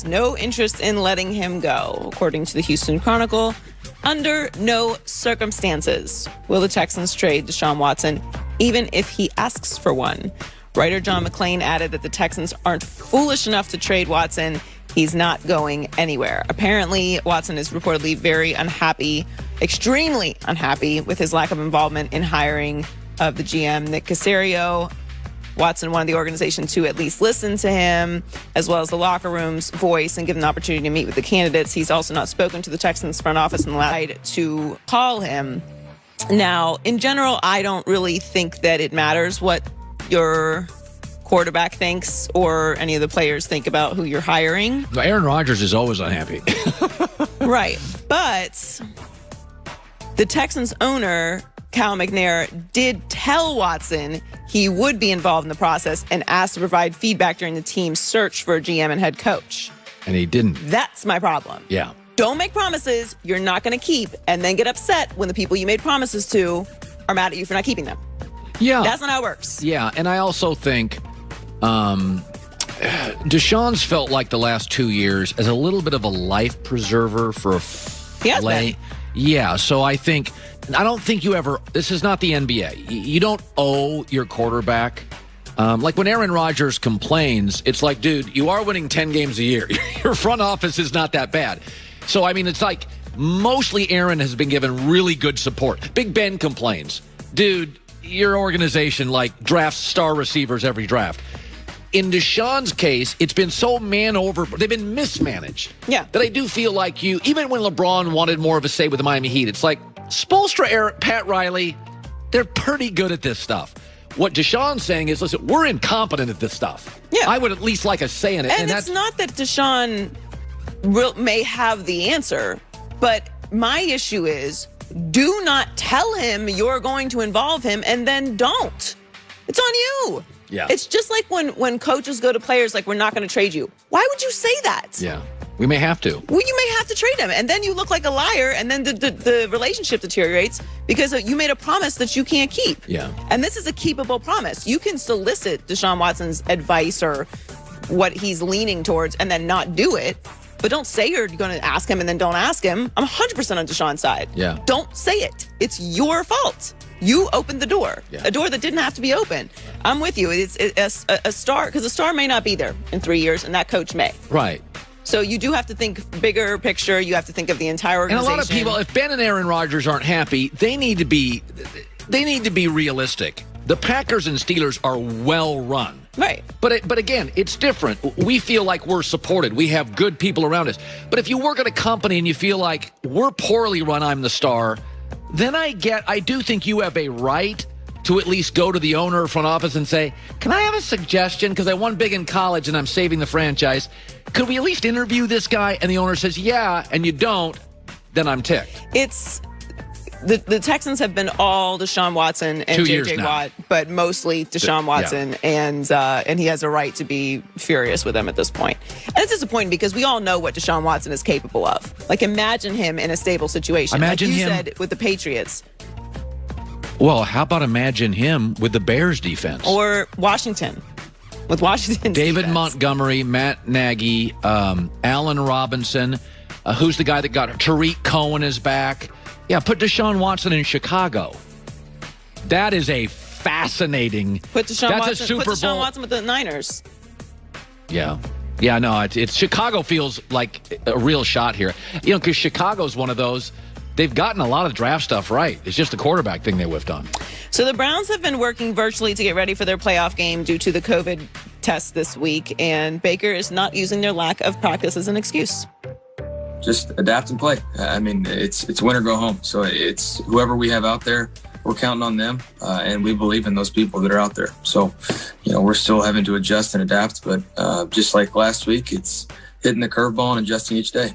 No interest in letting him go, according to the Houston Chronicle. Under no circumstances will the Texans trade Deshaun Watson, even if he asks for one. Writer John McClain added that the Texans aren't foolish enough to trade Watson. He's not going anywhere. Apparently, Watson is reportedly very unhappy, extremely unhappy with his lack of involvement in hiring of the GM, Nick Caserio. Watson wanted the organization to at least listen to him, as well as the locker room's voice, and give him the opportunity to meet with the candidates. He's also not spoken to the Texans front office and allowed to call him. Now, in general, I don't really think that it matters what your quarterback thinks or any of the players think about who you're hiring. Aaron Rodgers is always unhappy. Right. But the Texans owner, Cal McNair, did tell Watson he would be involved in the process and asked to provide feedback during the team's search for a GM and head coach. And he didn't. That's my problem. Yeah. Don't make promises you're not going to keep and then get upset when the people you made promises to are mad at you for not keeping them. Yeah. That's not how it works. Yeah, and I also think Deshaun's felt like the last 2 years as a little bit of a life preserver for a been. Yeah, so I don't think you ever, this is not the NBA. You don't owe your quarterback. Like when Aaron Rodgers complains, it's like, dude, you are winning 10 games a year. Your front office is not that bad. So, I mean, it's like mostly Aaron has been given really good support. Big Ben complains. Dude, your organization like drafts star receivers every draft. In Deshaun's case, it's been so they've been mismanaged. Yeah. That I do feel like even when LeBron wanted more of a say with the Miami Heat, it's like Spoelstra, Pat Riley, they're pretty good at this stuff. What Deshaun's saying is, listen, we're incompetent at this stuff. Yeah. I would at least like a say in it. And it's not that Deshaun may have the answer, but my issue is, do not tell him you're going to involve him and then don't. It's on you. Yeah. It's just like when coaches go to players like, we're not going to trade you. Why would you say that? Yeah. We may have to. Well, you may have to trade him, and then you look like a liar, and then the relationship deteriorates because you made a promise that you can't keep. Yeah. And this is a keepable promise. You can solicit Deshaun Watson's advice or what he's leaning towards and then not do it, but don't say you're going to ask him and then don't ask him. I'm 100% on Deshaun's side. Yeah. Don't say it. It's your fault. You opened the door, a door that didn't have to be open. I'm with you. It's a star, because a star may not be there in 3 years, and that coach may. Right. So you do have to think bigger picture. You have to think of the entire organization. And a lot of people, if Ben and Aaron Rodgers aren't happy, they need to be realistic. The Packers and Steelers are well run. Right. But again, it's different. We feel like we're supported. We have good people around us. But if you work at a company and you feel like we're poorly run, I'm the star, then I do think you have a right to at least go to the owner or front office and say, can I have a suggestion? Because I won big in college and I'm saving the franchise. Could we at least interview this guy? And the owner says, yeah, and you don't, then I'm ticked. It's the Texans have been all Deshaun Watson and J.J. Watt, but mostly Deshaun Watson, and he has a right to be furious with them at this point. And it's disappointing because we all know what Deshaun Watson is capable of. Like, imagine him in a stable situation. Imagine like you him said with the Patriots. Well, how about imagine him with the Bears defense? Or Washington. With Washington's David defense. Montgomery, Matt Nagy, Allen Robinson. Who's the guy that got it? Tariq Cohen is back. Yeah, put Deshaun Watson in Chicago. That is a fascinating. Put Deshaun that's Watson, a Super put Deshaun Bowl. Watson with the Niners. Yeah. Yeah, no, it's Chicago feels like a real shot here. You know, because Chicago's one of those. They've gotten a lot of draft stuff right. It's just the quarterback thing they whiffed on. So the Browns have been working virtually to get ready for their playoff game due to the COVID test this week, and Baker is not using their lack of practice as an excuse. Just adapt and play. I mean, it's win or go home. So it's whoever we have out there, we're counting on them, and we believe in those people that are out there. So, you know, we're still having to adjust and adapt, but just like last week, it's hitting the curveball and adjusting each day.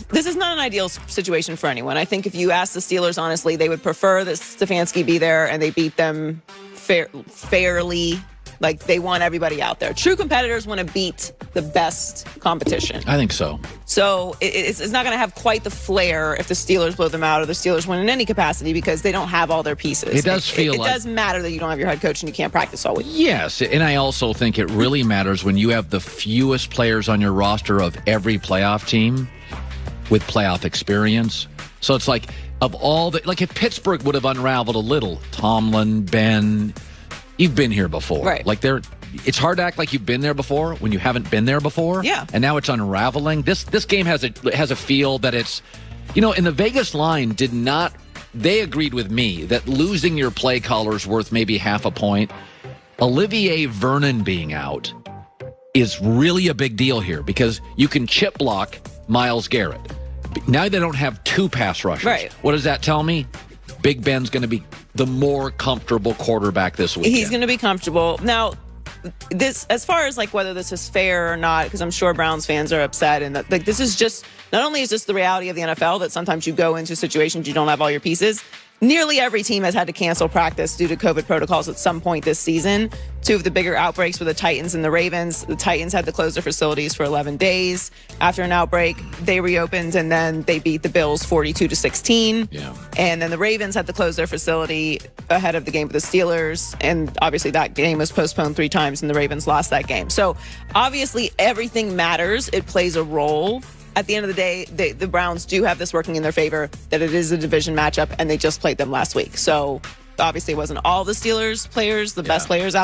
This is not an ideal situation for anyone. I think if you ask the Steelers honestly, they would prefer that Stefanski be there and they beat them fairly. Like, they want everybody out there. True competitors want to beat the best competition. I think so. So it's not going to have quite the flair if the Steelers blow them out or the Steelers win in any capacity because they don't have all their pieces. It does feel like... It does matter that you don't have your head coach and you can't practice all week. Yes, and I also think it really matters when you have the fewest players on your roster of every playoff team with playoff experience. So it's like, of all the, like if Pittsburgh would have unraveled a little, Tomlin, Ben, you've been here before. Right. Like it's hard to act like you've been there before when you haven't been there before. Yeah. And now it's unraveling. This game has a feel that it's, in the Vegas line they agreed with me that losing your play caller is worth maybe half a point. Olivier Vernon being out is really a big deal here because you can chip block Myles Garrett. Now they don't have two pass rushers. Right. What does that tell me? Big Ben's going to be the more comfortable quarterback this weekend. He's going to be comfortable. Now, this, as far as like whether this is fair or not, because I'm sure Browns fans are upset, and that, like, this is just, not only is this the reality of the NFL that sometimes you go into situations you don't have all your pieces. Nearly every team has had to cancel practice due to COVID protocols at some point this season. Two of the bigger outbreaks were the Titans and the Ravens. The Titans had to close their facilities for 11 days. After an outbreak, they reopened, and then they beat the Bills 42-16. Yeah. And then the Ravens had to close their facility ahead of the game with the Steelers. And obviously that game was postponed 3 times, and the Ravens lost that game. So obviously everything matters. It plays a role. At the end of the day, the Browns do have this working in their favor, that it is a division matchup, and they just played them last week. So obviously it wasn't all the Steelers players, the best players out.